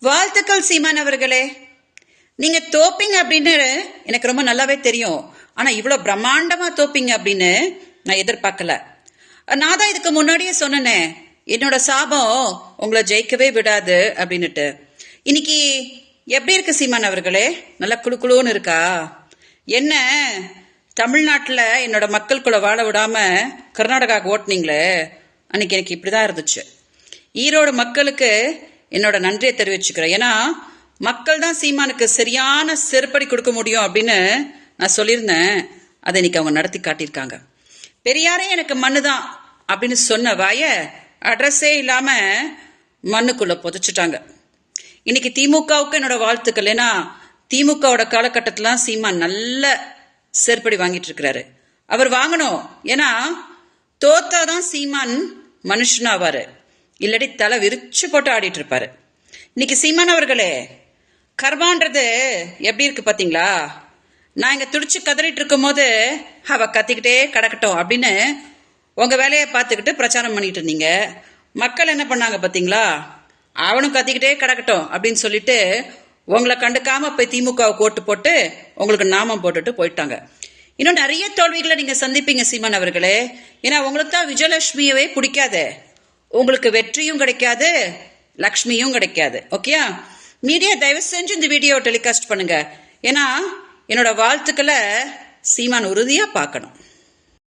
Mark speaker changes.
Speaker 1: வாழ்த்துக்கள் சீமான் அவர்களே. நீங்க தோப்பீங்க அப்படின்னு எனக்கு ரொம்ப நல்லாவே தெரியும். ஆனா இவ்வளவு பிரம்மாண்டமா தோப்பீங்க அப்படின்னு நான் எதிர்பார்க்கல. நான் தான் இதுக்கு முன்னாடியே சொன்னேனே, என்னோட சாபம் உங்களை ஜெயிக்கவே விடாது அப்படின்னுட்டு. இன்னைக்கு எப்படி இருக்கு சீமான் அவர்களே? நல்லா குழுக்குழுன்னு இருக்கா? என்ன தமிழ்நாட்டில் என்னோட மக்கள் கூட வாழ விடாம கர்நாடகாவுக்கு ஓட்டுனீங்களே, அன்னைக்கு எனக்கு இப்படிதான் இருந்துச்சு. ஈரோடு மக்களுக்கு என்னோட நன்றியை தெரிவிச்சுக்கிறேன். ஏன்னா மக்கள் தான் சீமானுக்கு சரியான செருப்படி கொடுக்க முடியும் அப்படின்னு நான் சொல்லியிருந்தேன். அதை இன்னைக்கு அவங்க நடத்தி காட்டியிருக்காங்க. பெரியாரே எனக்கு மண்ணு தான் அப்படின்னு சொன்ன வாய அட்ரஸே இல்லாம மண்ணுக்குள்ள புதைச்சிட்டாங்க. இன்னைக்கு திமுகவுக்கு என்னோட வாழ்த்துக்கள். ஏன்னா திமுகவோட காலகட்டத்திலாம் சீமான் நல்ல செருப்படி வாங்கிட்டு இருக்கிறாரு. அவர் வாங்கணும். ஏன்னா தோத்தாதான் சீமான் மனுஷனாவாரு, இல்லாட்டி தலை விரிச்சு போட்டு ஆடிட்டு இருப்பாரு. இன்னைக்கு சீமான் அவர்களே, கர்வான்றது எப்படி இருக்கு பாத்தீங்களா? நான் இங்க துடிச்சு கதறிட்டு இருக்கும் போது அவ கத்திக்கிட்டே கிடக்கட்டும் அப்படின்னு உங்க வேலையை பார்த்துக்கிட்டு பிரச்சாரம் பண்ணிட்டு இருந்தீங்க. மக்கள் என்ன பண்ணாங்க பாத்தீங்களா? அவனும் கத்திக்கிட்டே கிடக்கட்டும் அப்படின்னு சொல்லிட்டு உங்களை கண்டுக்காம போய் திமுகவுக்கு ஓட்டு போட்டு உங்களுக்கு நாமம் போட்டுட்டு போயிட்டாங்க. இன்னும் நிறைய தோல்விகளை நீங்க சந்திப்பீங்க சீமான் அவர்களே. ஏன்னா உங்களுக்கு தான் விஜயலட்சுமியவே பிடிக்காது. உங்களுக்கு வெற்றியும் கிடைக்காது, லக்ஷ்மியும் கிடைக்காது. ஓகேயா? மீடியா தயவு செஞ்சு இந்த வீடியோ டெலிகாஸ்ட் பண்ணுங்க. ஏன்னா என்னோட வாழ்த்துக்களை சீமான் உறுதியா பார்க்கணும்.